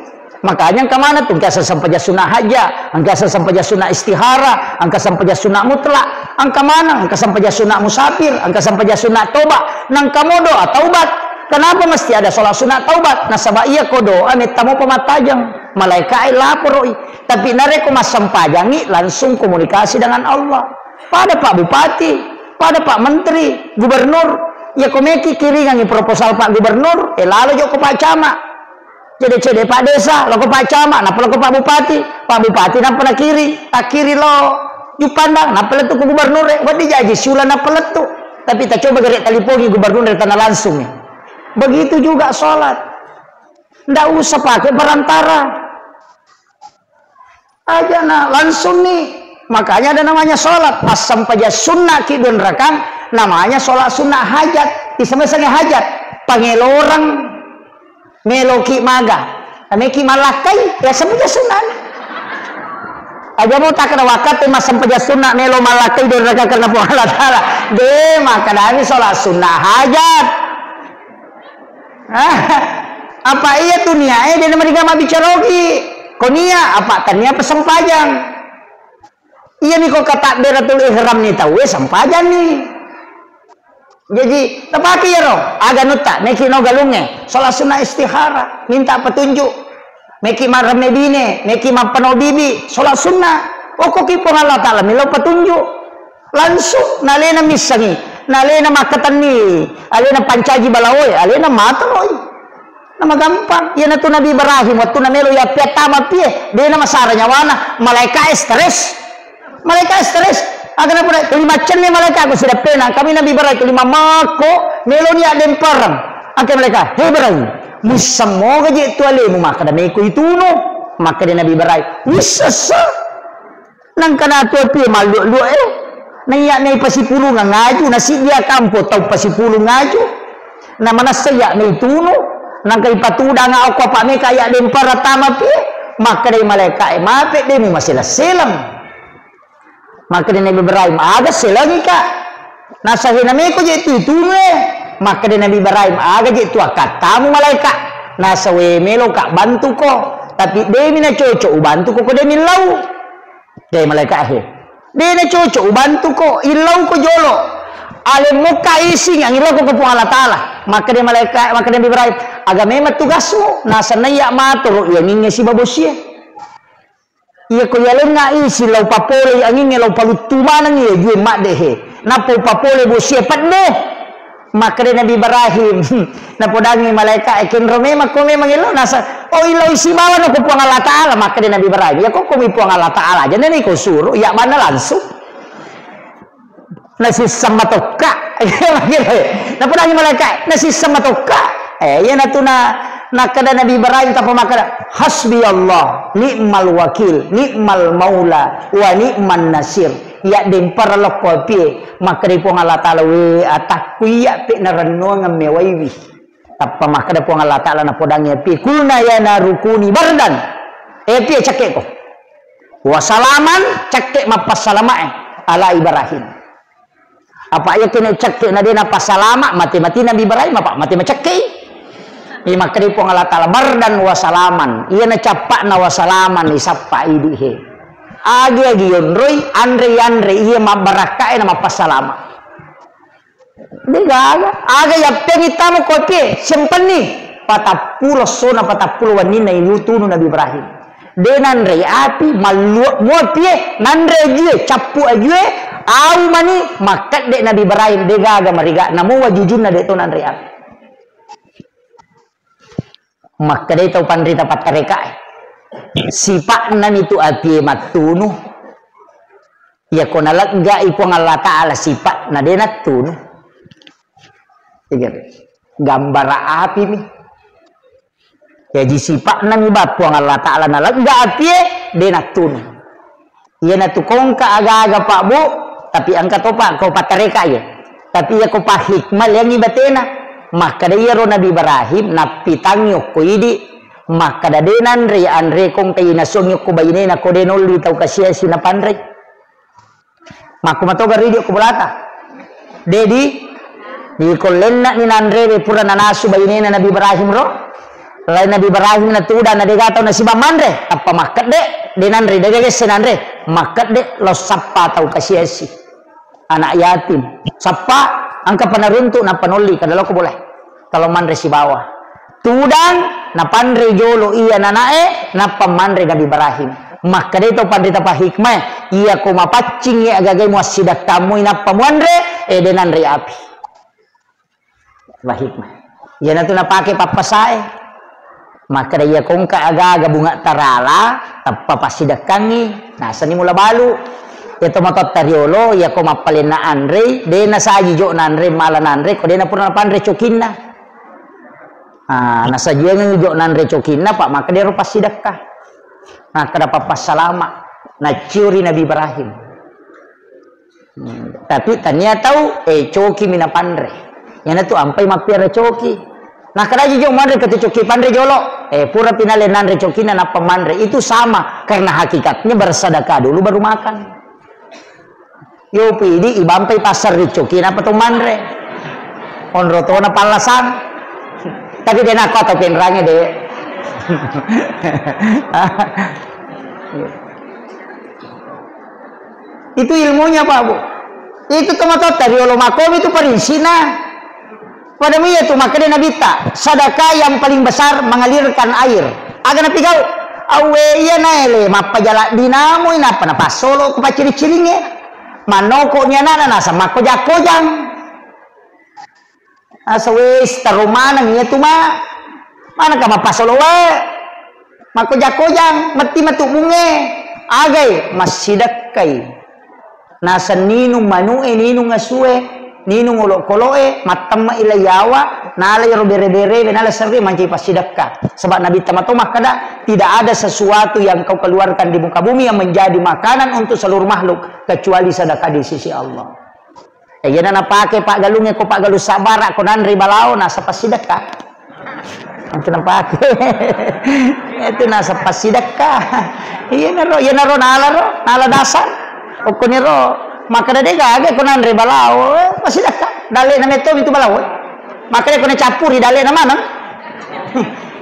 Makanya kemana tuh? Angka sampaja sunnah haja, angka sampaja sunnah istihara, angka sampaja sunnah mutlak. Angka mana? Angka sampaja sunnah musafir, angka sampaja sunnah tobat. Nang kamu doa taubat. Kenapa mesti ada sholat sunat taubat? Nah sabab iya ko doa metamu pematajang malaikat lapor. Tapi nareko mas sampajangi langsung komunikasi dengan Allah. Pada Pak Bupati, pada Pak Menteri, Gubernur, ya komeki kiringan proposal Pak Gubernur, lalu jo ko Pak Camat. Jadi Pak Desa, lo ko Pak Camat, napa lo ko Pak Bupati napa na kiri, tak kiri lo, yu pandang, napa letu ko Gubernur, wadi jaji sula napa letu. Tapi tak coba gerek talipogi Gubernur dari tanah langsung ya. Begitu juga sholat. Nggak usah pakai perantara. Aja nah, langsung nih. Makanya ada namanya sholat. Pas sampaja sunnah kidun rakang. Namanya sholat sunnah hajat. Isama-isama hajat. Pangelorang. Meloki maga. Meki malakai. Ya sampaja sunnah. Aja mau tak kena wakat. Mas sampaja sunnah. Melo malakai dun rakang karena Allah Ta'ala. Deh maka dari sholat sunnah hajat. Apa iya tuh nia dia mereka mah bicara lagi konia apa tania pesampajang iya nih kok kata beratul ihram nih tahu sampajang nih jadi tepaki ya roh agak nuta meki no galunge sholat sunnah istihara minta petunjuk meki marah medine meki ma penobibi sholat sunnah kok kipo Allah Ta'ala milo petunjuk langsung nalena misangi nalena makatan ni alena pancaji balawoy alena mataloy nama gampang ya natu Nabi Ibrahim waktu namelo ya petama pie dia nama saranya wana malaikat stres agar apa lima cenne malaikat aku sudah pena kami Nabi Ibrahim lima mako melo ni adem perang angke malaikat hei Ibrahim musammo gaje tu alemu maka da meku itu no maka dia Nabi Ibrahim wisasa nang kana tu pie malu lu naiyak na pasipulu nga ngaju nasi dia kampo tau pasipulu ngaju na manasaya na ituno nang kay patuda nga ako pa me kaya din para tama pi maka day malaikat mape de mo masila silam Maka dia Nabi Ibrahim aga selagi kak nasahin nami ko jadi itu maka dia Nabi Ibrahim aga jadi tu katamu malaikat nasawe melo kak bantu ko tapi dia mina cocok bantu ko dia milau dia malaikat akhir dia na cocok bantu ko ilau ko jolo ale muka isi yang ilau ko kepuang Allah Ta'ala maka dia malaikat maka dia Nabi Ibrahim aga memang tugasmu nasa naya matur yang ingin si babosia iya ko yalen nga isi lau papole angin lau palutumanan iya gue mak dehe napo papole bosia padde maka dia Nabi Ibrahim napo dangi malaikat ekin romema ko memang ilo nasa oh ilo isi bawa ko puang Allah Ta'ala maka dia Nabi Ibrahim ya kok mi puang Allah Ta'ala aja nih ko suruh ya mana langsung nasi sama toka napo dangi malaikat nasi sama toka ya natuna nakada Nabi Ibrahim tanpa makada hasbi Allah ni'mal wakil ni'mal maula wa ni'man nasir ya den para lokopie maka di puang Allah Ta'ala we atakku ya pe narano ngamewaiwi tanpa makada puang Allah Ta'ala na podangnya pi kulna ya narukuni bardan pi cakek ko wasalaman cakek mapasalama ala Ibrahim apa ya kena cakek na dena pasalama mati-mati Nabi Ibrahim apa mati macakek ima kripo Allah Ta'ala bardan wasalaman iya na capak na wasalaman isapa idihe agi yonroy andre iya mabarakae na mapasalama diga aga yapeng itamo kopi sempeni patapulo sona patapulo wanina inutunu Nabi Ibrahim denan re api malu muapie nandre gie capu agie au mani makat de Nabi Ibrahim diga aga mariga namu wajujun na de to nandre api maka dia tahu pandri dapat kareka sifat nan itu api matunu ya kona lega ipong Allah Ta'ala sifat na dia natunu gambar api nih ya di sifat nan ibapuang Allah Ta'ala na lega api dia natunu ya natukong ka aga-aga pak bu tapi angkat topa kau patareka ya tapi ya kau pa hikmal yang ibatena maka dia ro Nabi Ibrahim napitangi ko idi maka denan re andre kong kay nasong ko bayine na ko denol li taw kasiya sinapanre makumatoga ridio ko bulata dedi di kollenna ni andre re pura nanasu bayine na Nabi Ibrahim ro lain Nabi Ibrahim na tuda na degataw na si bamandre apa makat de denan re dege senandre makat de lo sappa taw kasiya si anak yatim sappa angka panaruntuk na panoli kadalo ko boleh kalau mandre si bawah tudang na pandre jolo iya nanae na pamandre Nabi Ibrahim maka dito pandre tapa hikmah iya ko mapacing ya agagay mo sidak tamoy na pamandre denan re api ba hikmah iya na to napake papasae maka iya kong kaaga bunga tarala tappa pasidak kangi nasa ni mula balu ito matot tariolo ya ko mapalin na andre de na sa jo na andre mala na andre ko de na pura na pandre chokin na nasa jo ng jo na andre chokin na pak maka de ro pasidak ka na kada papasalama na curi Nabi Ibrahim tapi tanya tahu choki mina pandre yan tu ampai mapira choki na kada jo mandre kati choki pandre jolo pura pinale na andre chokin na pamandre itu sama karena hakikatnya bersedekah dulu baru makan yo pidi ibampai pasar ricokin apa tuh mandre onroto na palasan tapi dia nak atau penrangnya deh itu ilmunya Pak Bu itu tomato tadi makom itu perinsina pada mi itu makanya Nabi tak sedekah yang paling besar mengalirkan air agar nabi kau awe iya naele mapa jala dinamo ina apa napa solo ku paciri-ciringe manokoknya nana nasa makojang asa wis tarumana nya tu mana ka mapasolo we makojang mati matuk bunge agay masidakkay nasa ninung manue ninung ngasue ninung ulok-koloe matamma ilayawa nalay robere-bere nalay seri manci pasidakka sebab Nabi tamato makada tidak ada sesuatu yang kau keluarkan di muka bumi yang menjadi makanan untuk seluruh makhluk kecuali sedekah di sisi Allah yana na pake Pak Galungnya ko Pak Galu sabar ako nan ribalao nasa pasidakka itu na pake itu nasa pasidakka iya naro nala dasar Okoniro maka ada gage konan re balao masih dekat dale na meto itu balao maka dia kena capuri dale na mana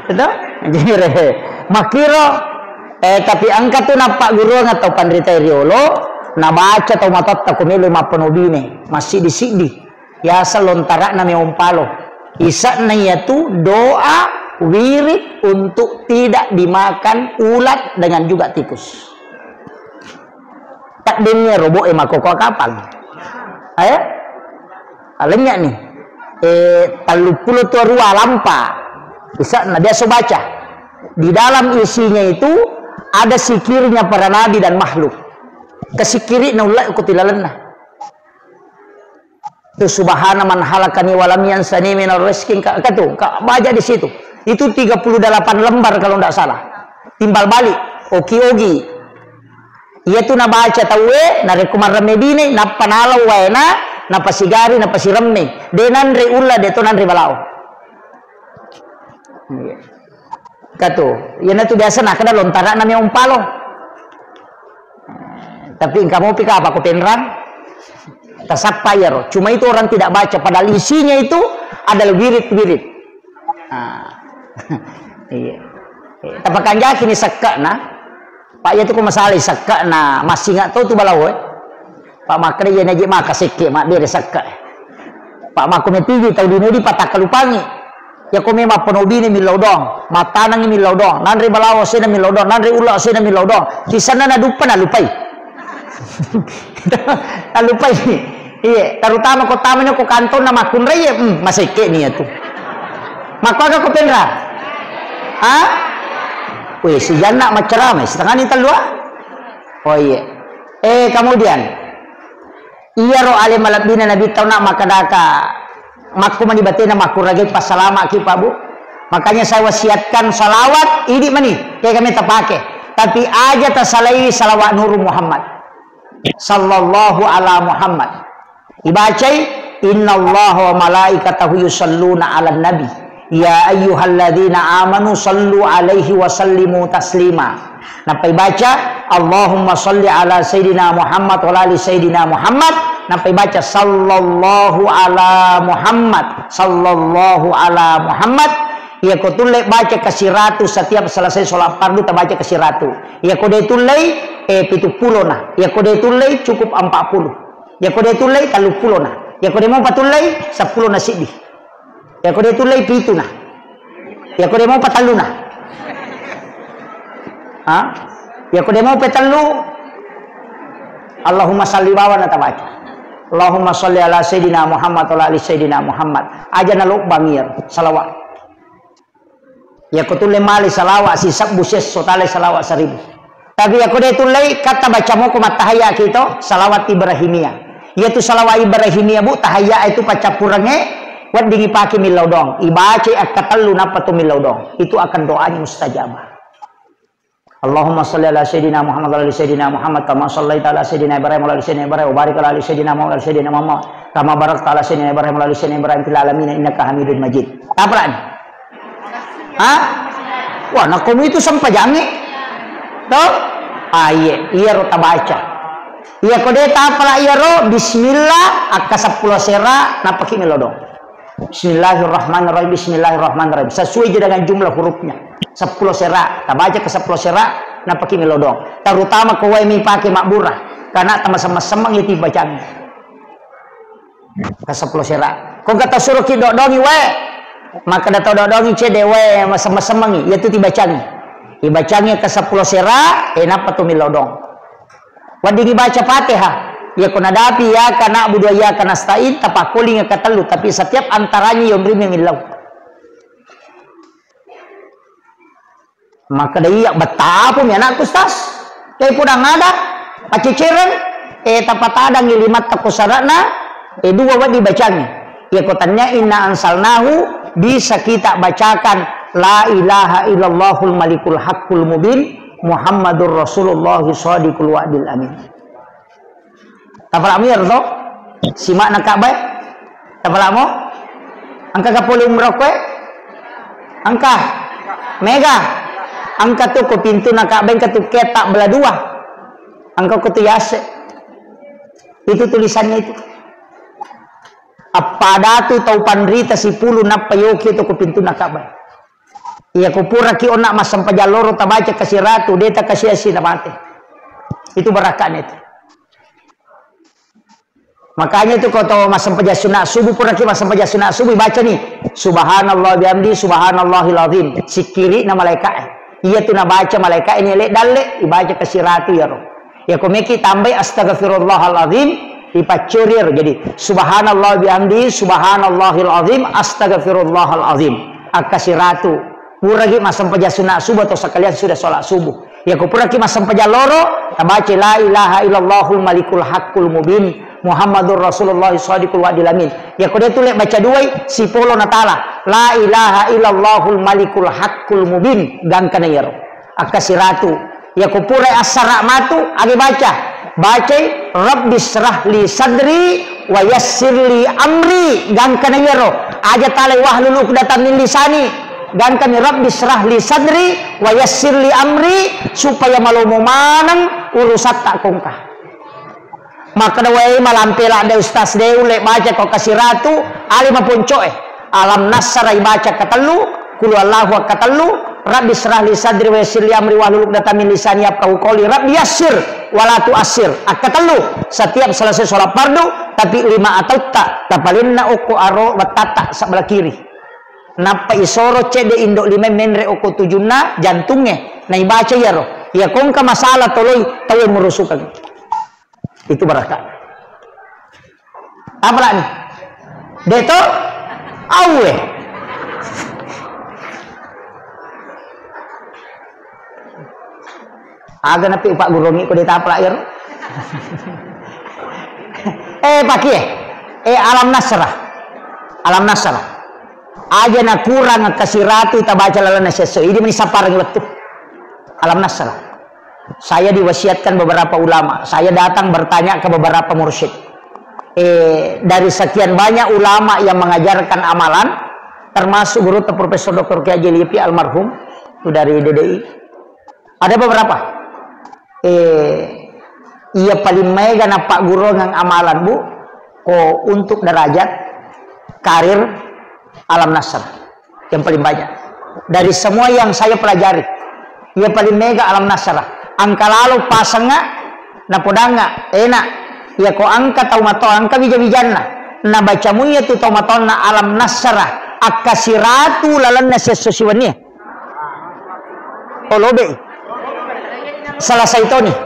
betul jadi makiro tapi angkat tu nampak guru atau pandrita riolo na baca atau matot ta kumelo mapanobine masih disidi ya salontara na meompalo isa na yaitu doa wirid untuk tidak dimakan ulat dengan juga tikus. Takdimnya robo makoko kapal. Ayah, alamnya nih. 30 tua rua lampa. Bisa nah dia baca. Di dalam isinya itu ada sikirnya para nabi dan makhluk. Kesikiri na ulai ko tilalan na. Tu subhana man halakani walam yansani minar rizqin ka tu. Baca di situ. Itu 38 lembar kalau tidak salah. Timbal balik. Oki-ogi. Ia tu na baca tawe na rekumar remedine na panalaw na na pasigari na pasiremme denan re ulla de tonan re balao kato yan na tu biasa na kada lontara na may umpalo tapi kamu pika apa ko penrang tasap payar cuma itu orang tidak baca padahal isinya itu adalah wirid-wirid iya tapakan jaki ni sakka na Pak ya tu ko masalah sakka na masih nggak tahu tu balau Pak makre ya naji maka sikit mak dia sakka Pak mak kome tinggi tahu di patah kalupangi ya kome ma penobi ni milaudong matanang ni milaudong nanri balau sena milaudong nanri ulah sena milaudong di sana na dupa na lupai na lupai iya terutama ko tamanya ko kanton na makun raya masih sikit ni tu maka ko penra ha wih, si jana maceramai setengah ni telua. Oh iya. Kemudian iya ro alim malabina nabi tahu nak makadaka makku mani batina makku ragi pas salama ki Pak Bu. Makanya saya wasiatkan salawat ini mani kayak kami terpakai. Tapi aja tersalai salawat Nur Muhammad sallallahu ala Muhammad. Dibacai innallaha wa malaikatahu yusalluna ala nabi. Ya ayyuhalladzina amanu sallu alaihi wa sallimu taslima. Napai baca Allahumma salli ala sayyidina Muhammad wa ali sayyidina Muhammad. Napai baca sallallahu ala Muhammad sallallahu ala Muhammad. Ya ko tulai baca kasiratu setiap selesai sholat fardu ta baca kasiratu. Ya ko de tulai 70 nah. Ya ko de tulai cukup 40. Ya ko de tulai 30 nah. Ya ko de mau patulai 10 na sidih. Ya ko dia tulay pito na. Ya ko dia mau patalu na. Ha? Ya ko dia mau petalu. Allahumma salli wa na tabaca. Allahumma salli ala sayyidina Muhammad wa ali sayyidina Muhammad. Aja na lok bangir salawat. Ya ko tulay mali salawat si sabbu ses sotale salawat 1000. Tapi ya ko dia tulay kata baca mo ko matahaya kito salawat Ibrahimiyah. Yaitu salawat Ibrahimiyah bu tahaya itu pacapurange Wan dingi paki milaudong, ibaca akatalu napa tu milaudong, itu akan doanya mustajabah. Allahumma salli ala sayyidina Muhammad wa ala sayyidina Muhammad kama sallaita ala sayyidina Ibrahim wa ala sayyidina Ibrahim wa barik ala sayyidina Muhammad wa ala sayyidina Muhammad kama barakta ala sayyidina Ibrahim wa ala sayyidina Ibrahim fil alamin innaka Hamidum Majid. Apa ni? Hah? Wah, nak kamu itu sampai jangi. Toh? Iya ro tabaca. Iya ko de ta pala iya ro bismillah akka 10 sera napaki milaudong. Bismillahirrahmanirrahim. Bismillahirrahmanirrahim. Sesuai dengan jumlah hurufnya. 10 sera. Tak baca ke 10 sera. Nak pakai melodong. Terutama kau mi pakai makburah. Karena sama-sama semang itu bacaan. Ke 10 sera. Kau kata suruh kita dongi we. Maka datang dongi cede we sama-sama semang itu dibacaan. Dibacanya ke 10 sera. Napa tu melodong. Wadi dibaca Fatihah. Ya kuna dapi ya kana abudu ya kana stain tapakuli nga katalu tapi setiap antaranya yang beri milau maka dia betapa mi anak ustaz kay pudang ada paciciran tapatada ngilimat takusarana dua wadi bacanya ya kotanya inna ansalnahu bisa kita bacakan la ilaha illallahul malikul haqqul mubin Muhammadur Rasulullah shadiqul wa'dil amin. Tapalamu ya to? Simak na kabay? Tapalamu? Angka kapuli umrokwe? Angka? Mega? Angka tu ko pintu na kabay ka tu ketak belah dua. Angka ko tu yase. Itu tulisannya itu. Apa tu tau pandrita si pulu napayoki itu ke pintu nakabay. Iya kupura ki onak masam pajaloro tabaca kasih ratu deta kasih asi mati. Itu barakan itu. Makanya itu kau tahu masam paja sunat subuh pura ki masam paja sunat subuh baca nih subhanallah bihamdi subhanallahil azim sikiri na malaikat. Iya tu na baca malaikat ini lek dalle dibaca kasih ratu ya roh. Ya kau meki tambah astagfirullahal azim dipacurir jadi subhanallah bihamdi subhanallahil azim astagfirullahal azim akasih ratu. Puragi masam paja sunat subuh atau sekalian sudah sholat subuh. Ya ku puragi masam paja loro tabaca la ilaha illallahul malikul haqqul mubin Muhammadur Rasulullah shadiqul wa'dil amin. Ya ku dia tu lek baca dua si polo natala la ilaha illallahul malikul haqqul mubin gangkana yaro akasih ratu. Ya ku pura asara matu agi baca rabbi syrah li sadri wa yassir li amri gangkana yaro aja tale wahlul uqdatam min lisani gangkana rabbi syrah li sadri wa yassir li amri supaya malumu manang urusat tak kongkah. Maka dawai malampela ada ustaz deu lek baca kau kasih ratu ali mapun coe alam nasara baca katelu kulu allahu katelu rabbi syrah li sadri wa yassir li amri wahlul uqdatam min lisani yafqahu qawli rabbi yassir wala tu'assir akatelu setiap selesai sholat fardu tapi lima atau tak tapalinna uku aro batata sebelah kiri napa isoro cede indok lima menre uku tujuna jantungnya nah baca ya roh ya kongka masalah toloi tahu merusukan itu barakat apa lah nih deto awe aga napi pak gurongi ko dita apa ya pakai alam nasrah aja na kurang kasih ratu kita baca lalana seso ini menisaparang waktu alam nasrah. Saya diwasiatkan beberapa ulama, saya datang bertanya ke beberapa mursyid dari sekian banyak ulama yang mengajarkan amalan termasuk guru Profesor Dr. Kiai Haji Lipi almarhum itu dari DDI ada beberapa ia paling mega na pak guru ngang amalan bu untuk derajat karir alam nasr yang paling banyak dari semua yang saya pelajari ia paling mega alam nasr angka lalu pasangnya na podanga enak ya ko angka taumato angka bija-bijanna na bacamu ya tu taumato na alam nasr akasiratu lalanna sesosiwannya olobe salah itu nih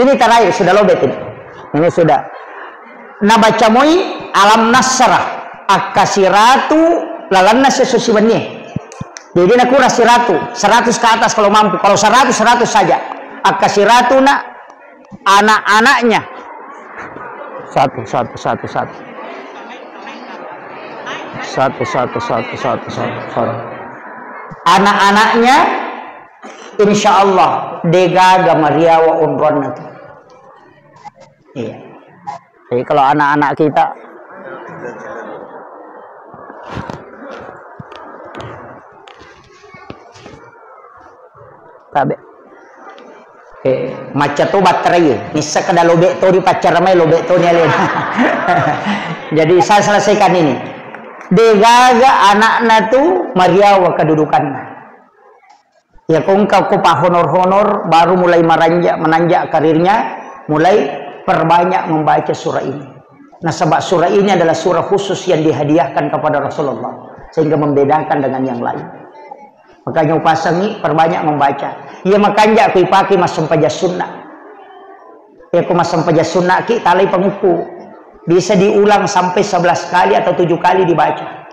ini terakhir sudah lobet ini sudah na bacamoi alam nasrah akasiratu lalanna sesosiwannya jadi nak kurang 100 ke atas kalau mampu kalau 100 saja akasiratu nak anak-anaknya satu anak-anaknya insya Allah degaga Maria wa unron itu iya jadi kalau anak-anak kita tabe maca tu baterai bisa kada lobek to di pacar mai lobek to ni alien jadi saya selesaikan ini degaga anakna tu Maria wa kedudukanna ya kau honor baru mulai menanjak karirnya mulai perbanyak membaca surah ini nah sebab surah ini adalah surah khusus yang dihadiahkan kepada Rasulullah sehingga membedakan dengan yang lain. Makanya upasangi perbanyak membaca. Ya makanya aku pakai masam paja sunnah. Ya aku masam paja sunnah ki talai penguku. Bisa diulang sampai 11 kali atau 7 kali dibaca.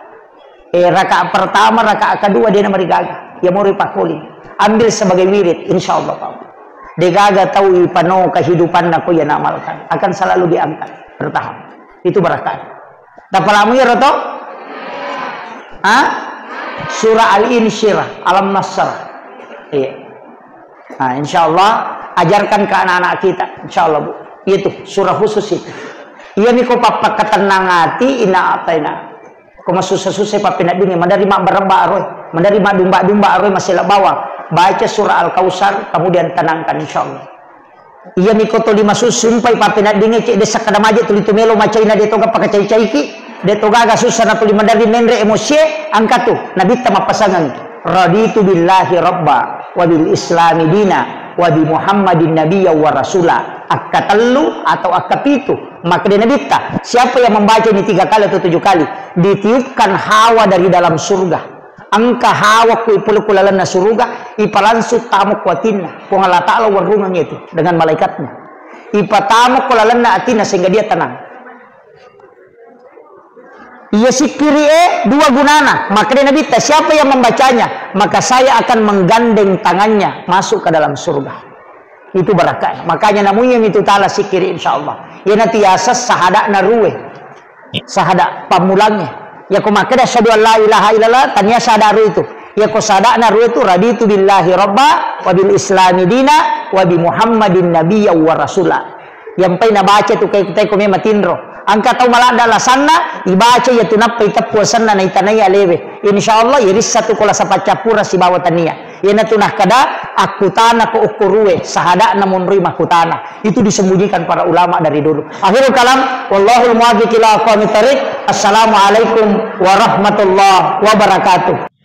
Rakaat pertama, rakaat kedua dia nama digaga. Ya mau ripakuli. Ambil sebagai wirid insyaallah tahu. Digaga tahu ipano kehidupan aku yang amalkan akan selalu diangkat bertahap. Itu barakat. Tapalamu ya roto? Surah Al-Insyirah, Alam Nasr. Iya. Nah, insyaallah ajarkan ke anak-anak kita, insyaallah Bu. Itu surah khusus itu. Iya nih kok papa ketenang hati ina ataina. Kok susah-susah papa nak dunia, menerima berembak roy, menerima domba-domba roy masih bawah. Baca surah Al-Kausar kemudian tenangkan insyaallah. Iya mikoto lima susumpai papina dinge cek desa kada maje tuli tumelo macaina de toga pakai cai-caiki de toga ga susah na tuli mandari menre emosi angkatu nabi tama pasangan raditu billahi rabba wa bil islami dina wa bi muhammadin nabiyya wa rasula akatallu atau akapitu maka dia nabi siapa yang membaca ini 3 kali atau 7 kali ditiupkan hawa dari dalam surga angka hawa ku ipulukulalan na surga ipalansu tamu kuatinna kung Allah Ta'ala warungannya itu dengan malaikatnya ipatamu kulalan na atina sehingga dia tenang iya sikiri 2 gunana maka dia nabi siapa yang membacanya maka saya akan menggandeng tangannya masuk ke dalam surga itu barakah makanya namanya itu ta'ala sikiri insyaallah ya nanti asas sahada naruwe sahada pamulangnya ya ko makada syahadu la ilaha illallah tanya sadaru itu ya ko sadana ru itu raditu billahi rabba wa bil islami dina wa bi muhammadin nabiyya wa rasula yang pai na baca tu kay ko me matindro angka tau malada lasanna ibaca ya tunap pai tapuasanna na itanaya lebe insyaallah iris satu kola sapacapura si bawa tania ya na tunah kada akutana ko ukuruwe sahada namun rimah kutana itu disembunyikan para ulama dari dulu akhirul kalam wallahul muwaffiq ila aqwamit thariq assalamualaikum warahmatullahi wabarakatuh.